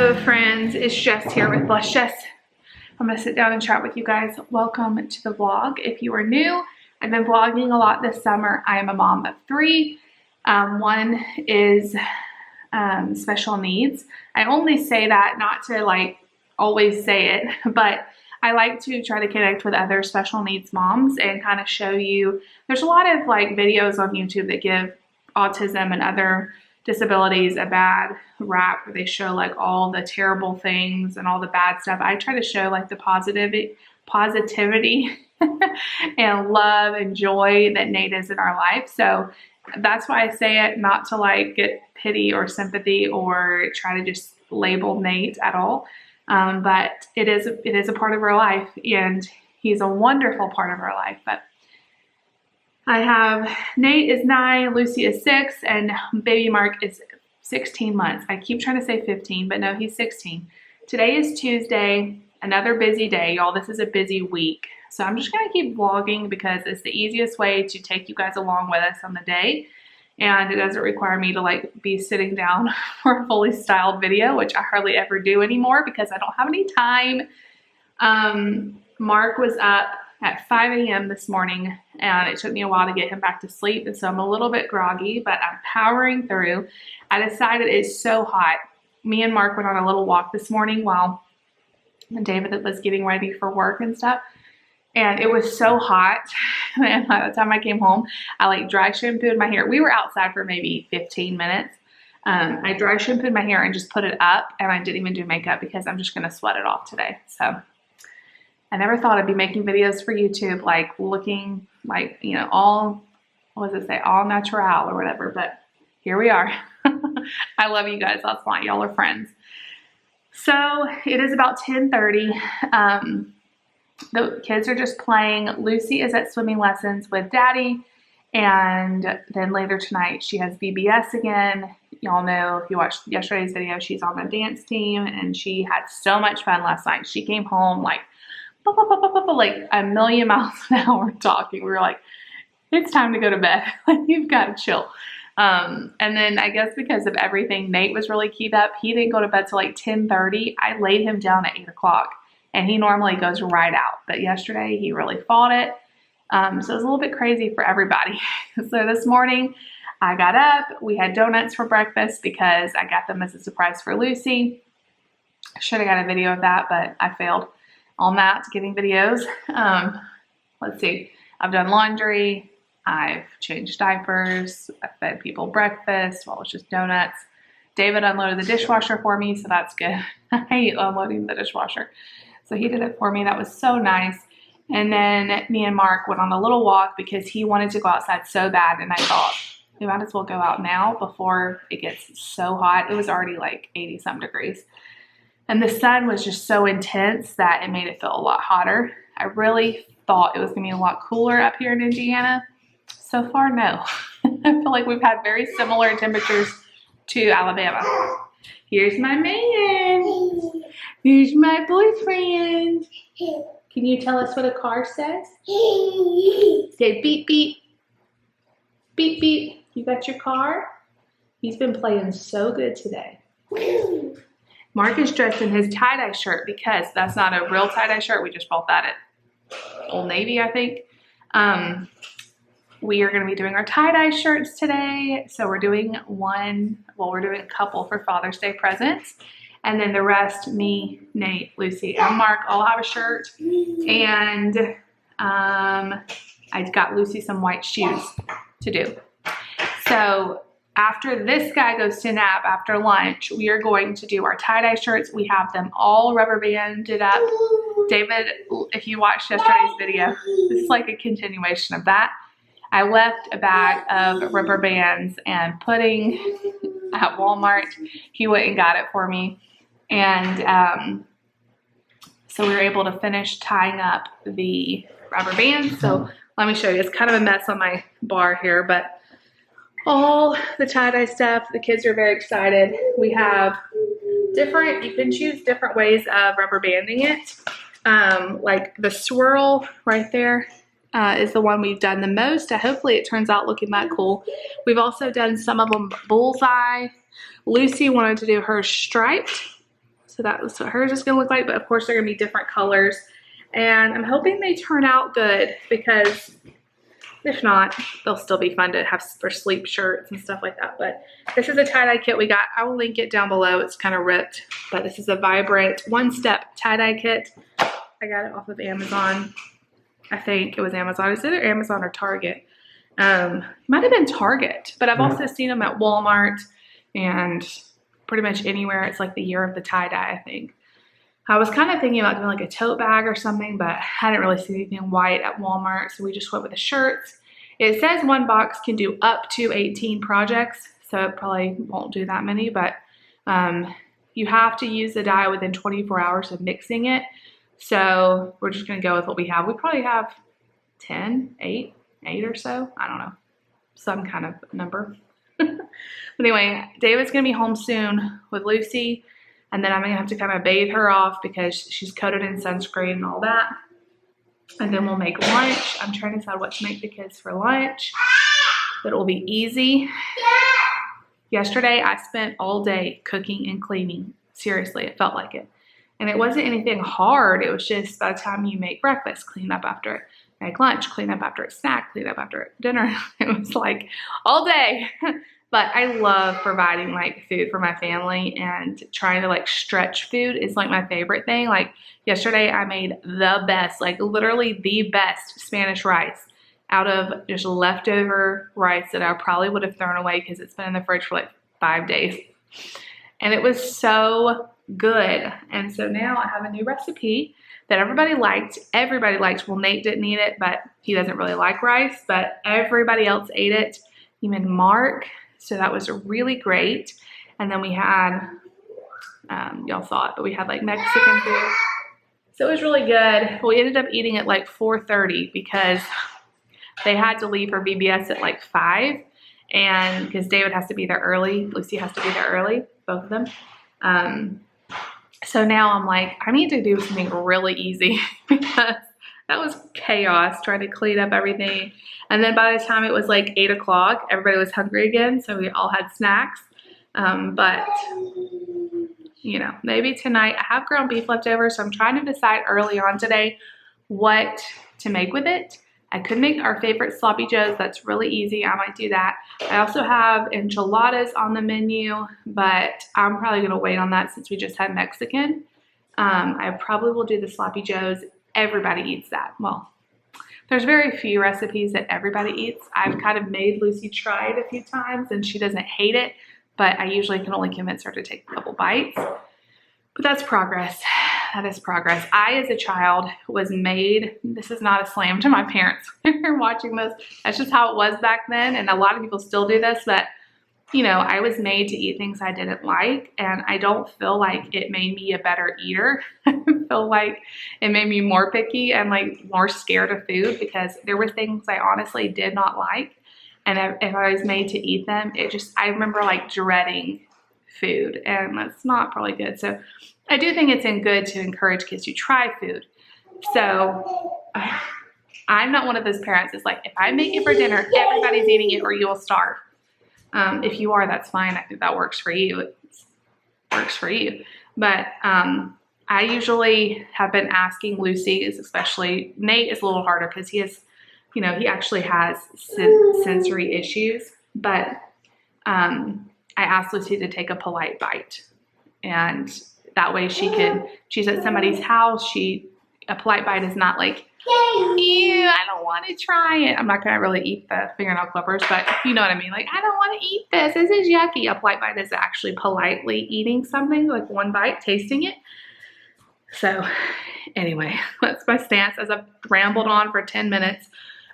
Hello friends, it's Jess here with Bless Jess. I'm going to sit down and chat with you guys. Welcome to the vlog. If you are new, I've been vlogging a lot this summer. I am a mom of three. One is special needs. I only say that not to like always say it, but I like to try to connect with other special needs moms and kind of show you. There's a lot of like videos on YouTube that give autism and other disabilities a bad rap, where they show like all the terrible things and all the bad stuff. I try to show like the positivity and love and joy that Nate is in our life. So that's why I say it, not to like get pity or sympathy or try to just label Nate at all. But it is a part of our life, and he's a wonderful part of our life. But I have Nate is 9, Lucy is 6, and baby Mark is 16 months. I keep trying to say 15, but no, he's 16. Today is Tuesday, another busy day, y'all. This is a busy week. So I'm just gonna keep vlogging because it's the easiest way to take you guys along with us on the day. And it doesn't require me to like be sitting down for a fully styled video, which I hardly ever do anymore because I don't have any time. Mark was up at 5 a.m. this morning, and it took me a while to get him back to sleep, and so I'm a little bit groggy, but I'm powering through. I decided it's so hot. Me and Mark went on a little walk this morning while David was getting ready for work and stuff, and it was so hot. And by the time I came home, I like dry shampooed my hair. We were outside for maybe 15 minutes. I dry shampooed my hair and just put it up, and I didn't even do makeup because I'm just going to sweat it off today. So I never thought I'd be making videos for YouTube, like looking like, you know, all, what does it say, all natural or whatever, but here we are. I love you guys. That's why y'all are friends. So it is about 10:30. The kids are just playing. Lucy is at swimming lessons with Daddy, and then later tonight she has VBS again. Y'all know, if you watched yesterday's video, she's on the dance team, and she had so much fun last night. She came home like a million miles an hour talking. We were like, it's time to go to bed. Like, you've got to chill. And then I guess because of everything, Nate was really keyed up. He didn't go to bed till like 10:30. I laid him down at 8 o'clock, and he normally goes right out. But yesterday he really fought it. So it was a little bit crazy for everybody. So this morning I got up. We had donuts for breakfast because I got them as a surprise for Lucy. I should have got a video of that, but I failed on that, getting videos. Let's see. I've done laundry. I've changed diapers. I fed people breakfast. Well, it was just donuts. David unloaded the dishwasher for me, so that's good. I hate unloading the dishwasher. So he did it for me. That was so nice. And then me and Mark went on a little walk because he wanted to go outside so bad, and I thought we might as well go out now before it gets so hot. It was already like 80-some degrees. And the sun was just so intense that it made it feel a lot hotter. I really thought it was going to be a lot cooler up here in Indiana. So far, no. I feel like we've had very similar temperatures to Alabama. Here's my man. Here's my boyfriend. Can you tell us what a car says? Say beep, beep. Beep, beep. You got your car? He's been playing so good today. Mark is dressed in his tie-dye shirt because that's not a real tie-dye shirt. We just bought that at Old Navy, I think. We are going to be doing our tie-dye shirts today. So we're doing we're doing a couple for Father's Day presents. And then the rest, me, Nate, Lucy, and Mark all have a shirt. And I got Lucy some white shoes to do. So after this guy goes to nap after lunch, we are going to do our tie-dye shirts. We have them all rubber banded up. David, if you watched yesterday's video, this is like a continuation of that. I left a bag of rubber bands and pudding at Walmart. He went and got it for me. And so we were able to finish tying up the rubber bands. So let me show you. It's kind of a mess on my bar here, but all the tie-dye stuff, the kids are very excited. We have different, you can choose different ways of rubber banding it. Like the swirl right there is the one we've done the most. Hopefully it turns out looking that cool. We've also done some of them bullseye. Lucy wanted to do hers striped. So that's what hers is gonna look like, but of course they're gonna be different colors. And I'm hoping they turn out good, because if not, they'll still be fun to have for sleep shirts and stuff like that. But this is a tie-dye kit we got. I will link it down below. It's kind of ripped, but this is a vibrant one-step tie-dye kit. I got it off of Amazon. I think it was Amazon. It's either Amazon or Target. Might have been Target, but I've also seen them at Walmart and pretty much anywhere. It's like the year of the tie-dye, I think. I was kind of thinking about doing like a tote bag or something, but I didn't really see anything white at Walmart, so we just went with the shirts. It says one box can do up to 18 projects, so it probably won't do that many, but you have to use the dye within 24 hours of mixing it. So we're just gonna go with what we have. We probably have 10, 8 or so. I don't know, some kind of number. But anyway, David's gonna be home soon with Lucy. And then I'm gonna have to kind of bathe her off because she's coated in sunscreen and all that. And then we'll make lunch. I'm trying to decide what to make the kids for lunch. But it will be easy. Yesterday, I spent all day cooking and cleaning. Seriously, it felt like it. And it wasn't anything hard. It was just by the time you make breakfast, clean up after it. Make lunch, clean up after it's snack, clean up after dinner. It was like all day. But I love providing like food for my family, and trying to like stretch food is like my favorite thing. Like yesterday I made the best, like literally the best Spanish rice out of just leftover rice that I probably would have thrown away because it's been in the fridge for like 5 days. And it was so good. And so now I have a new recipe that everybody liked. Everybody liked. Well, Nate didn't eat it, but he doesn't really like rice, but everybody else ate it. Even Mark. So that was really great. And then we had, y'all saw it, but we had like Mexican food. So it was really good. We ended up eating at like 4:30 because they had to leave for VBS at like 5. And because David has to be there early, Lucy has to be there early, both of them. So now I'm like, I need to do something really easy because that was chaos trying to clean up everything. And then by the time it was like 8 o'clock, everybody was hungry again. So we all had snacks. But you know, maybe tonight I have ground beef left over. So I'm trying to decide early on today what to make with it. I could make our favorite sloppy joes. That's really easy. I might do that. I also have enchiladas on the menu, but I'm probably gonna wait on that since we just had Mexican. I probably will do the sloppy joes. Everybody eats that. Well, there's very few recipes that everybody eats. I've kind of made Lucy try it a few times and she doesn't hate it, but I usually can only convince her to take a couple bites. But that's progress. That is progress. I, as a child, was made, this is not a slam to my parents when they're watching this. That's just how it was back then. And a lot of people still do this, but you know, I was made to eat things I didn't like, and I don't feel like it made me a better eater. I feel like it made me more picky and like more scared of food because there were things I honestly did not like. And if I was made to eat them, I remember like dreading food, and that's not probably good. So I do think it's good to encourage kids to try food. So I'm not one of those parents that's like, if I make it for dinner, everybody's eating it or you will starve. If you are, that's fine. I think that works for you. It works for you. But I usually have been asking Lucy, especially Nate is a little harder because he has, you know, he actually has sensory issues. But I asked Lucy to take a polite bite, and that way she's at somebody's house. A polite bite is not like, ew, I don't want to try it. I'm not going to really eat the fingernail clippers, but you know what I mean. Like, I don't want to eat this. This is yucky. A polite bite is actually politely eating something, like one bite, tasting it. So anyway, that's my stance as I've rambled on for 10 minutes.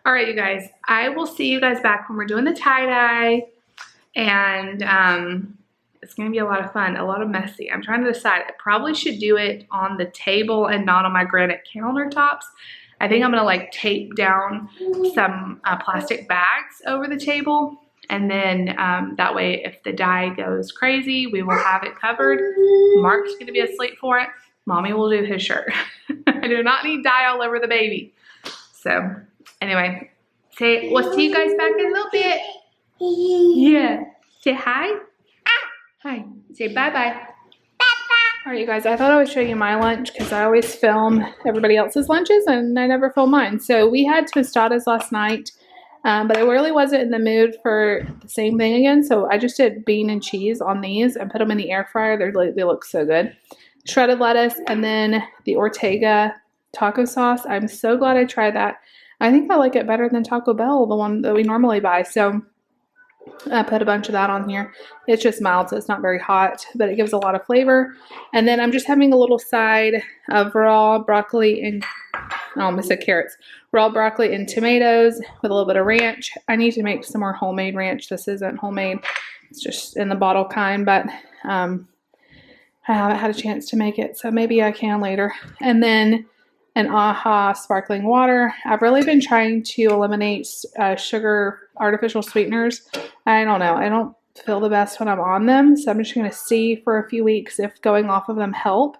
All right, you guys, I will see you guys back when we're doing the tie-dye, and it's going to be a lot of fun, a lot of messy. I'm trying to decide. I probably should do it on the table and not on my granite countertops. I think I'm going to like tape down some plastic bags over the table. And then that way, if the dye goes crazy, we will have it covered. Mark's going to be asleep for it. Mommy will do his shirt. I do not need dye all over the baby. So anyway, we'll see you guys back in a little bit. Yeah. Say hi. Hi. Say bye-bye. Bye-bye. All right, you guys, I thought I would show you my lunch because I always film everybody else's lunches and I never film mine. So we had tostadas last night, but I really wasn't in the mood for the same thing again. So I just did bean and cheese on these and put them in the air fryer. They look so good. Shredded lettuce and then the Ortega taco sauce. I'm so glad I tried that. I think I like it better than Taco Bell, the one that we normally buy. So I put a bunch of that on here. It's just mild, so it's not very hot, but it gives a lot of flavor. And then I'm just having a little side of raw broccoli and, I almost said carrots, raw broccoli and tomatoes with a little bit of ranch. I need to make some more homemade ranch. This isn't homemade. It's just in the bottle kind, but I haven't had a chance to make it, so maybe I can later. And then an AHA sparkling water. I've really been trying to eliminate sugar, artificial sweeteners. I don't know. I don't feel the best when I'm on them, so I'm just going to see for a few weeks if going off of them help.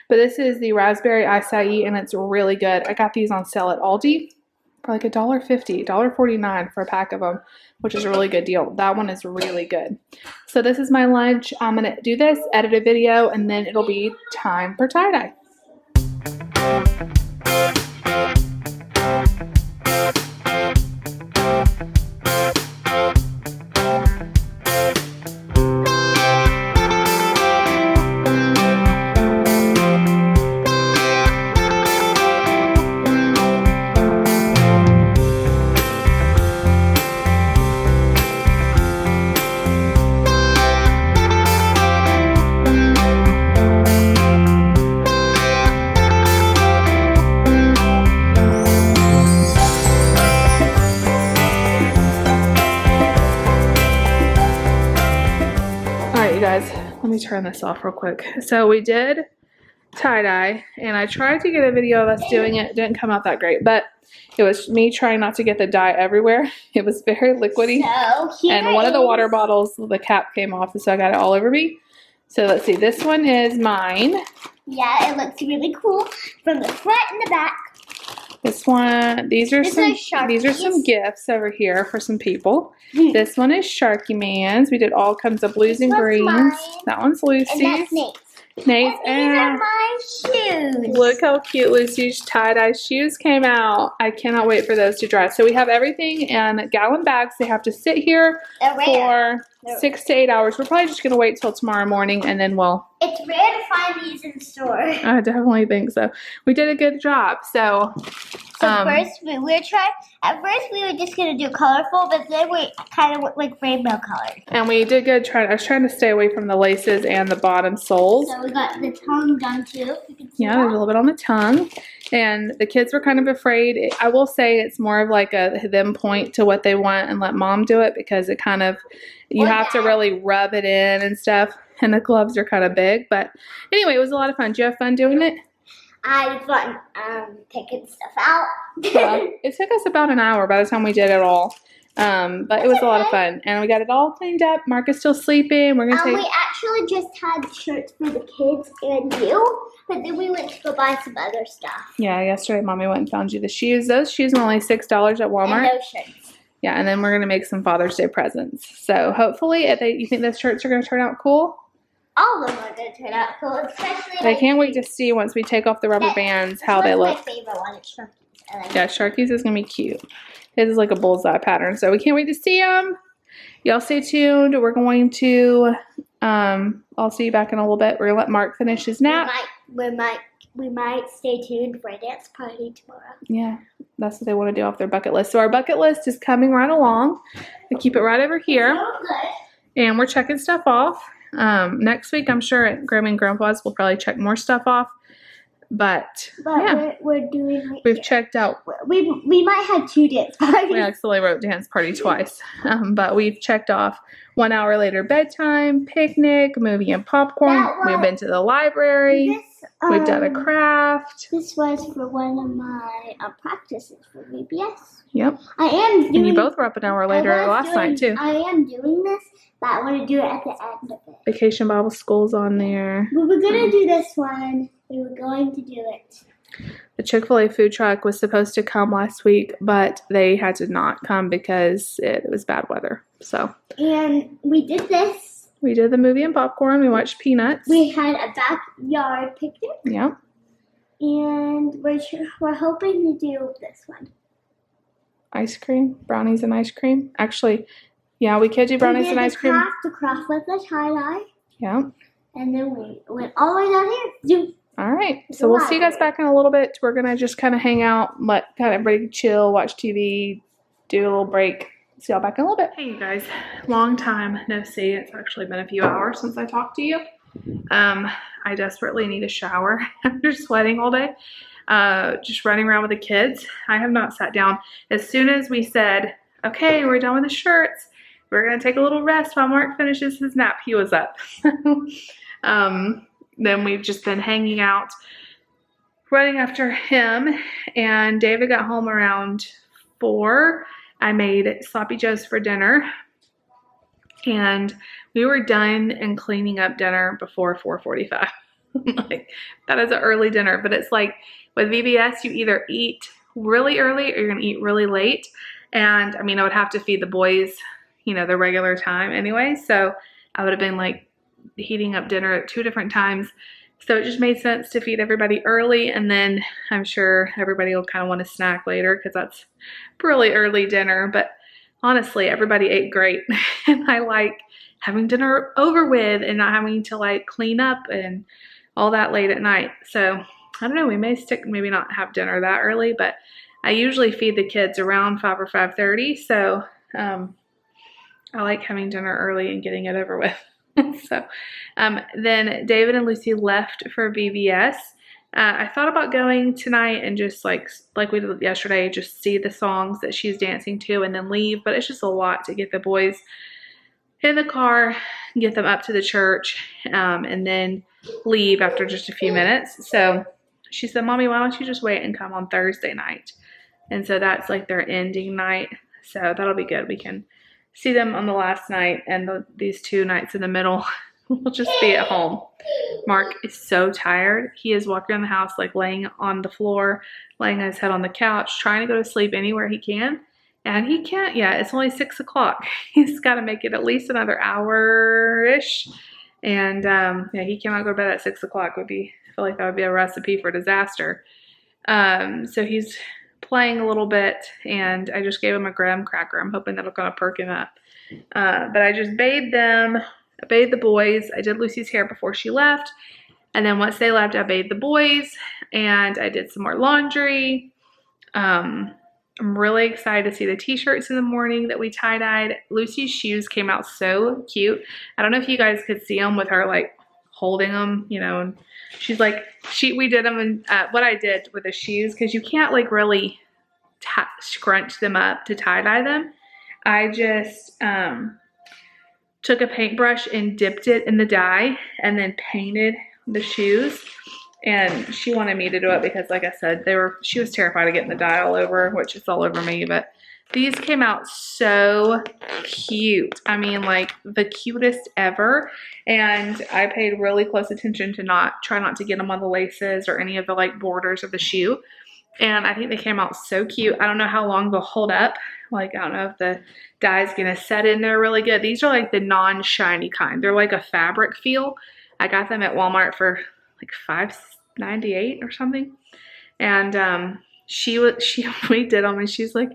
But this is the raspberry acai, and it's really good. I got these on sale at Aldi for like $1.50, $1.49 for a pack of them, which is a really good deal. That one is really good. So this is my lunch. I'm going to do this, edit a video, and then it'll be time for tie-dye. Guys, let me turn this off real quick. So we did tie-dye and I tried to get a video of us doing it. It didn't come out that great, but it was me trying not to get the dye everywhere. It was very liquidy, so and one of the water bottles, the cap came off, so I got it all over me. So let's see, this one is mine. Yeah, it looks really cool from the front and the back. This one, these are some gifts over here for some people. This one is Sharky Man's. We did all kinds of blues and greens. Mine. That one's Lucy's. And that's Nate's. Nate's. And these are my shoes. Look how cute Lucy's tie-dye shoes came out. I cannot wait for those to dry. So we have everything in gallon bags. They have to sit here for 6 to 8 hours. We're probably just going to wait till tomorrow morning and then we'll... It's rare to find these in the store. I definitely think so. We did a good job. So first we were trying... At first we were just going to do colorful, but then we kind of went like rainbow colors. And we did good. I was trying to stay away from the laces and the bottom soles. So we got the tongue done too. You can see that. There's a little bit on the tongue. And the kids were kind of afraid. I will say it's more of like them point to what they want and let mom do it because it kind of... You have to really rub it in and stuff. And the gloves are kind of big. But anyway, it was a lot of fun. Did you have fun doing it? I had fun taking stuff out. It took us about an hour by the time we did it all. But it was a lot of fun. And we got it all cleaned up. Mark is still sleeping. We're gonna we actually just had shirts for the kids and you. But then we went to go buy some other stuff. Yeah, yesterday Mommy went and found you the shoes. Those shoes were only $6 at Walmart. And those shirts. Yeah, and then we're going to make some Father's Day presents. So hopefully, you think those shirts are going to turn out cool? All of them are going to turn out cool, especially... I can't wait to see once we take off the rubber bands how they look. My favorite one is Sharky's. Yeah, Sharky's is going to be cute. His is like a bullseye pattern, so we can't wait to see them. Y'all stay tuned. We're going to... I'll see you back in a little bit. We're going to let Mark finish his nap. We might stay tuned for a dance party tomorrow. Yeah, that's what they want to do off their bucket list. So our bucket list is coming right along. We keep it right over here. And we're checking stuff off. Next week, I'm sure at Grandma and Grandpa's, we'll probably check more stuff off. But yeah, we've checked out. We might have 2 dance parties. We actually wrote dance party twice. But we've checked off 1 hour later bedtime, picnic, movie and popcorn. We've been to the library. We've done a craft. This was for one of my practices for VBS. Yep. And you both were up an hour later last night too. I am doing this, but I want to do it at the end of it. Vacation Bible School's on there. We were going to do this one. We were going to do it. The Chick-fil-A food truck was supposed to come last week, but they had to not come because it was bad weather. So. And we did this. We did the movie and popcorn. We watched Peanuts. We had a backyard picnic. Yeah. And we're hoping to do this one. Ice cream, brownies and ice cream. Actually, yeah, we could do brownies and ice cream. The craft with the tie-dye. Yeah. And then we went all the way down here. All right. So we'll see you guys back in a little bit. We're going to just kind of hang out, let kind of everybody chill, watch TV, do a little break. See y'all back in a little bit. Hey, you guys. Long time no see. It's actually been a few hours since I talked to you. I desperately need a shower after sweating all day. Just running around with the kids. I have not sat down. As soon as we said, okay, we're done with the shirts, we're going to take a little rest while Mark finishes his nap, he was up. Then we've just been hanging out, running after him, and David got home around 4. I made sloppy joes for dinner, and we were done and cleaning up dinner before 4:45. Like, that is an early dinner, but it's like with VBS, you either eat really early or you're gonna eat really late. And I mean, I would have to feed the boys, you know, the regular time anyway. So I would have been like heating up dinner at 2 different times. So it just made sense to feed everybody early. And then I'm sure everybody will kind of want to snack later because that's really early dinner. But honestly, everybody ate great. And I like having dinner over with and not having to like clean up and all that late at night. So I don't know, we may maybe not have dinner that early, but I usually feed the kids around 5 or 5:30. So I like having dinner early and getting it over with. So then David and Lucy left for VBS. I thought about going tonight and just like we did yesterday, just see the songs that she's dancing to and then leave. But it's just a lot to get the boys in the car, get them up to the church, and then leave after just a few minutes. So she said, Mommy, why don't you just wait and come on Thursday night? And so that's like their ending night. So that'll be good. We can see them on the last night, and these 2 nights in the middle we'll just be at home. Mark is so tired. He is walking around the house like laying on the floor, laying his head on the couch, trying to go to sleep anywhere he can. And he can't yet. It's only 6 o'clock. He's got to make it at least another hour-ish. And yeah, he cannot go to bed at 6 o'clock. I feel like that would be a recipe for disaster. So he's playing a little bit, and I just gave him a graham cracker. I'm hoping that'll kind of perk him up. But I just bathed them. I bathed the boys. I did Lucy's hair before she left. And then once they left, I bathed the boys, and I did some more laundry. I'm really excited to see the t-shirts in the morning that we tie-dyed. Lucy's shoes came out so cute. I don't know if you guys could see them with her like holding them, you know, and she's like, we did them, and what I did with the shoes, because you can't like really scrunch them up to tie-dye them. I just took a paintbrush and dipped it in the dye and then painted the shoes. And she wanted me to do it because, like I said, she was terrified of getting the dye all over, which is all over me. But these came out so cute. I mean, like the cutest ever. And I paid really close attention to try not to get them on the laces or any of the like borders of the shoe. And I think they came out so cute. I don't know how long they'll hold up. Like, I don't know if the dye's gonna set in there really good. These are like the non-shiny kind. They're like a fabric feel. I got them at Walmart for like $5.98 or something. And we did them, and she's like,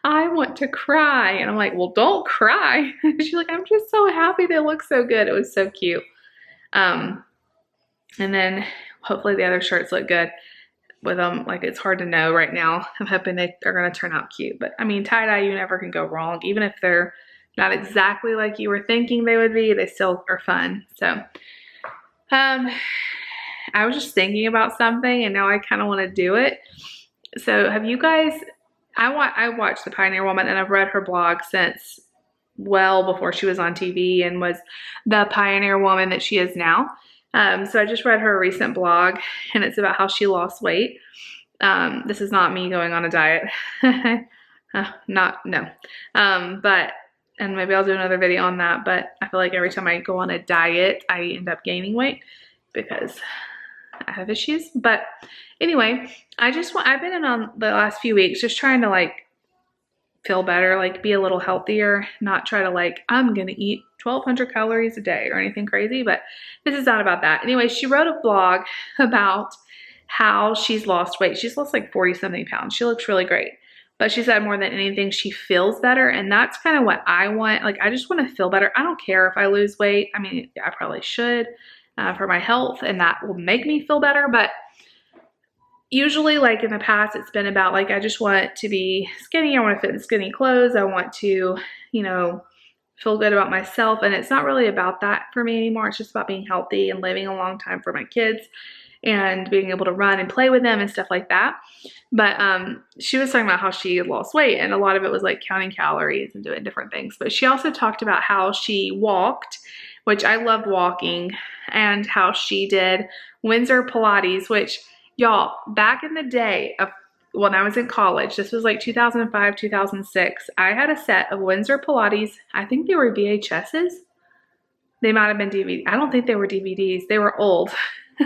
I want to cry. And I'm like, well, don't cry. She's like, I'm just so happy they look so good. It was so cute. And then hopefully the other shirts look good with them. Like, it's hard to know right now. I'm hoping they are going to turn out cute. But I mean, tie-dye, you never can go wrong. Even if they're not exactly like you were thinking they would be, they still are fun. So I was just thinking about something, and now I kind of want to do it. So have you guys, I watched The Pioneer Woman, and I've read her blog since well before she was on TV and was the Pioneer Woman that she is now. So I just read her recent blog, and it's about how she lost weight. This is not me going on a diet. And maybe I'll do another video on that, but I feel like every time I go on a diet, I end up gaining weight because I have issues. But anyway, I've been in on the last few weeks just trying to like feel better, like be a little healthier, not try to like, I'm gonna eat 1,200 calories a day or anything crazy, but this is not about that. Anyway, she wrote a blog about how she's lost weight. She's lost like 40 something pounds. She looks really great. But she said more than anything, she feels better. And that's kind of what I want. Like, I just want to feel better. I don't care if I lose weight. I mean, I probably should for my health, and that will make me feel better. But usually, like in the past, it's been about like, I just want to be skinny. I want to fit in skinny clothes. I want to, you know, feel good about myself. And it's not really about that for me anymore. It's just about being healthy and living a long time for my kids and being able to run and play with them and stuff like that. But she was talking about how she lost weight, and a lot of it was like counting calories and doing different things. But she also talked about how she walked, which I loved walking, and how she did Windsor Pilates, which y'all, back in the day of when I was in college, this was like 2005, 2006, I had a set of Windsor Pilates. I think they were VHSs. They might have been DVD. I don't think they were DVDs. They were old.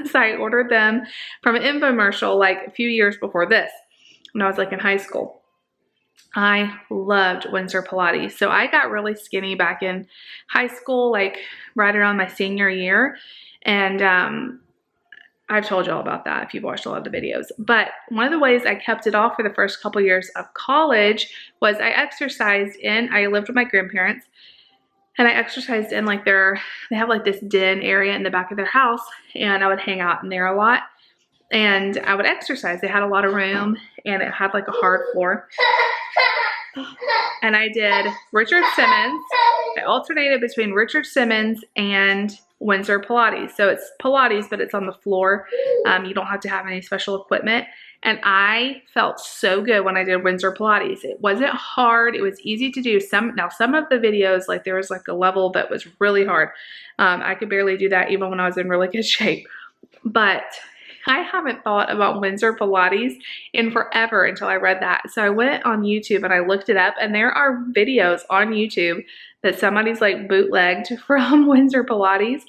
So I ordered them from an infomercial like a few years before this, when I was like in high school. I loved Windsor Pilates. So I got really skinny back in high school, like right around my senior year. And I've told you all about that if you've watched a lot of the videos. But one of the ways I kept it off for the first couple years of college was I exercised I lived with my grandparents. And I exercised in like they have like this den area in the back of their house, and I would hang out in there a lot. And I would exercise. They had a lot of room, and it had like a hard floor. And I did Richard Simmons. I alternated between Richard Simmons and Windsor Pilates. So it's Pilates, but it's on the floor. You don't have to have any special equipment. And I felt so good when I did Windsor Pilates. It wasn't hard. It was easy to do. Some of the videos, like there was like a level that was really hard. I could barely do that even when I was in really good shape. But I haven't thought about Windsor Pilates in forever until I read that. So I went on YouTube and I looked it up, and there are videos on YouTube that somebody's like bootlegged from Windsor Pilates.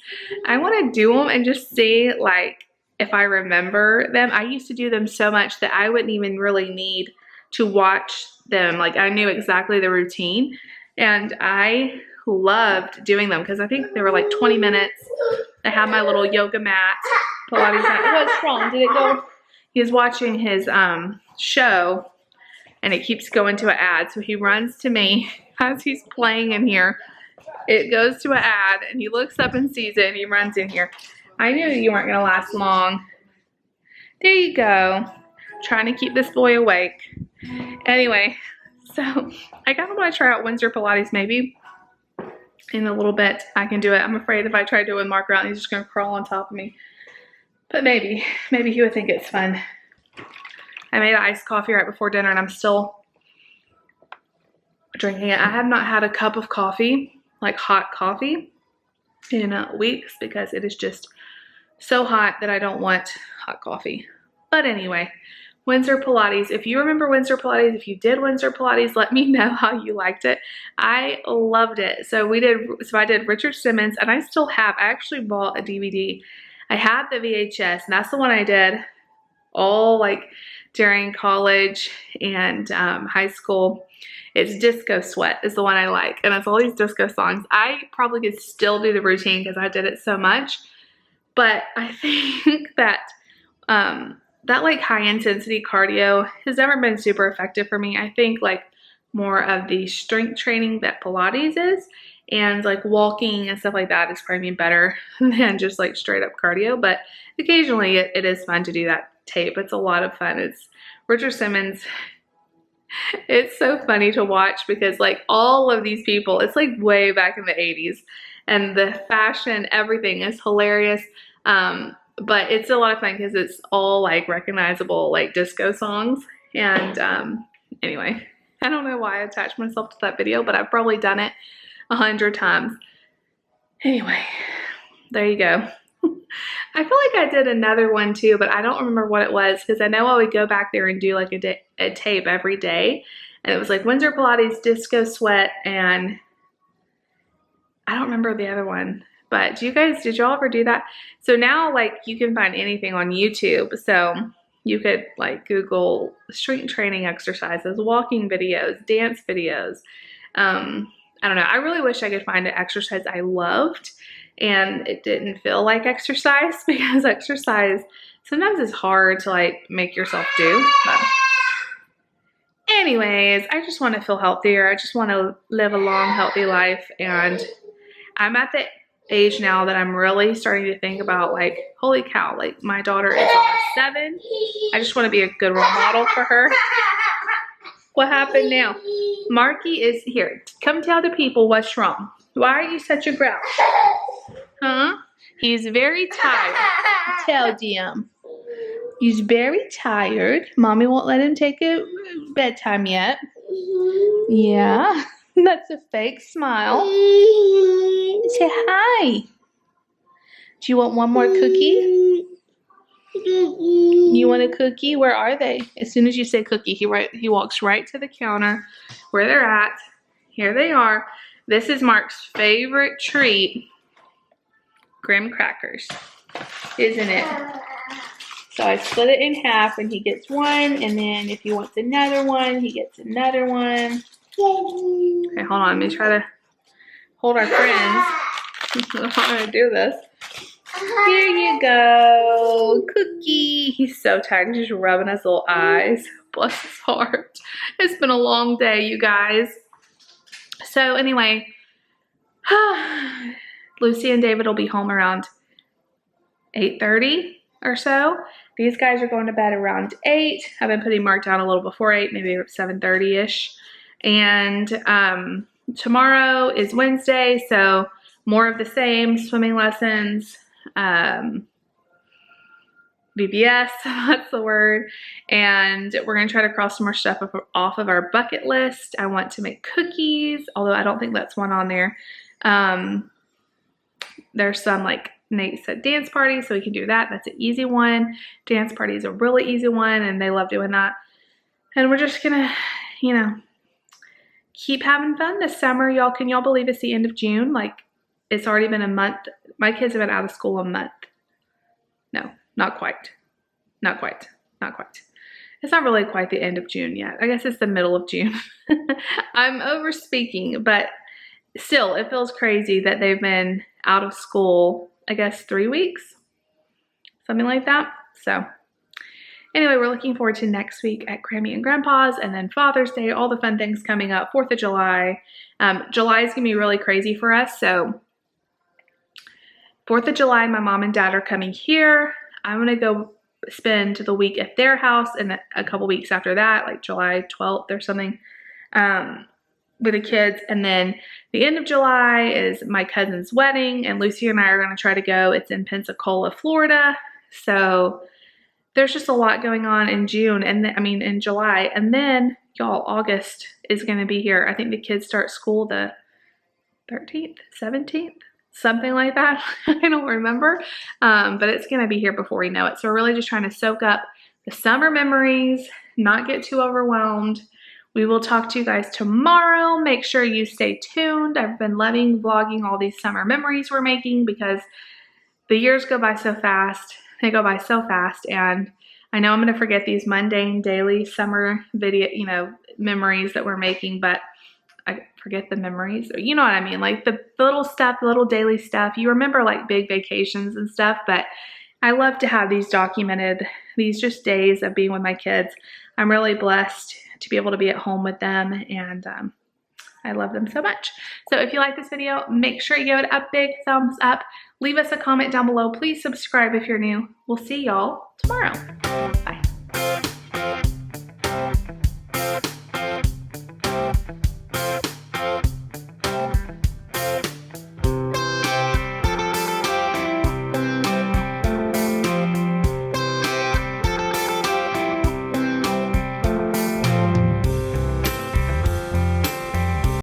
I want to do them and just see like if I remember them. I used to do them so much that I wouldn't even really need to watch them. Like I knew exactly the routine, and I loved doing them because I think they were like 20 minutes. I had my little yoga mat, Pilates mat. What's wrong? Did it go? He's watching his show, and it keeps going to an ad. So he runs to me as he's playing in here. It goes to an ad, and he looks up and sees it, and he runs in here. I knew you weren't going to last long. There you go. Trying to keep this boy awake. Anyway, so I kind of want to try out Windsor Pilates maybe. In a little bit, I can do it. I'm afraid if I try to do it with Mark around, he's just going to crawl on top of me. But maybe he would think it's fun. I made iced coffee right before dinner, and I'm still drinking it. I have not had a cup of coffee, like hot coffee, in weeks because it is just so hot that I don't want hot coffee. But anyway, Windsor Pilates. If you remember Windsor Pilates, if you did Windsor Pilates, let me know how you liked it. I loved it. So I did Richard Simmons, and I still have. I actually bought a DVD. I had the VHS, and that's the one I did all like during college and high school. It's Disco Sweat is the one I like, and it's all these disco songs. I probably could still do the routine because I did it so much, but I think that that like high intensity cardio has never been super effective for me. I think like more of the strength training that Pilates is, and like walking and stuff like that is probably better than just like straight up cardio. But occasionally it is fun to do that tape. It's a lot of fun. It's Richard Simmons. It's so funny to watch because like all of these people, it's like way back in the 80s, and the fashion, everything is hilarious. But it's a lot of fun because it's all like recognizable like disco songs. And anyway, I don't know why I attached myself to that video, but I've probably done it 100 times. Anyway, there you go. I feel like I did another one too, but I don't remember what it was because I know I would go back there and do like a tape every day. And it was like Windsor Pilates, Disco Sweat, and I don't remember the other one. But did y'all ever do that? So now like you can find anything on YouTube. So You could like Google strength training exercises, walking videos, dance videos. I don't know. I really wish I could find an exercise I loved and it didn't feel like exercise, because exercise sometimes is hard to like make yourself do. But anyways, I just want to feel healthier. I just want to live a long, healthy life. And I'm at the age now that I'm really starting to think about like, holy cow, like my daughter is almost 7. I just want to be a good role model for her. What happened now? Marky is here. Come tell the people what's wrong. Why are you such a grouch? Huh? He's very tired. Tell them. He's very tired. Mommy won't let him take a bedtime yet. Yeah. That's a fake smile. Say hi. Do you want one more cookie? You want a cookie? Where are they? As soon as you say cookie, he walks right to the counter where they're at. Here they are. This is Mark's favorite treat, graham crackers, isn't it? So I split it in half and he gets one, and then if he wants another one, he gets another one. Okay, hold on. Let me try to hold our friends. I don't know how to do this. Here you go, cookie. He's so tired. He's just rubbing his little eyes. Bless his heart. It's been a long day, you guys. So anyway, Lucy and David will be home around 8:30 or so. These guys are going to bed around 8. I've been putting Mark down a little before 8, maybe 7:30-ish. And tomorrow is Wednesday, so more of the same, swimming lessons, VBS, that's the word. And we're going to try to cross some more stuff off of our bucket list. I want to make cookies, although I don't think that's one on there. There's some, like Nate said, dance party, so we can do that. That's an easy one. Dance party is a really easy one, and they love doing that. And we're just going to, you know, keep having fun this summer. Y'all, can y'all believe it's the end of June? Like, it's already been a month. My kids have been out of school a month. No, not quite. Not quite. Not quite. It's not really quite the end of June yet. I guess it's the middle of June. I'm over speaking, but still, it feels crazy that they've been out of school, I guess 3 weeks, something like that. So anyway, we're looking forward to next week at Grammy and Grandpa's, and then Father's Day, all the fun things coming up, 4th of July. July is going to be really crazy for us. So 4th of July, my mom and dad are coming here. I'm going to go spend the week at their house, and a couple weeks after that, like July 12th or something, with the kids. And then the end of July is my cousin's wedding, and Lucy and I are going to try to go. It's in Pensacola, Florida. So there's just a lot going on in June, and in July. And then, y'all, August is going to be here. I think the kids start school the 13th, 17th, something like that. I don't remember, but it's going to be here before we know it. So we're really just trying to soak up the summer memories, not get too overwhelmed. We will talk to you guys tomorrow. Make sure you stay tuned. I've been loving vlogging all these summer memories we're making, because the years go by so fast. They go by so fast, and I know I'm going to forget these mundane daily summer video, memories that we're making, but I forget the memories. You know what I mean? Like the little stuff, the little daily stuff. You remember like big vacations and stuff, but I love to have these documented, these just days of being with my kids. I'm really blessed to be able to be at home with them, and I love them so much. So if you like this video, make sure you give it a big thumbs up. Leave us a comment down below. Please subscribe if you're new. We'll see y'all tomorrow.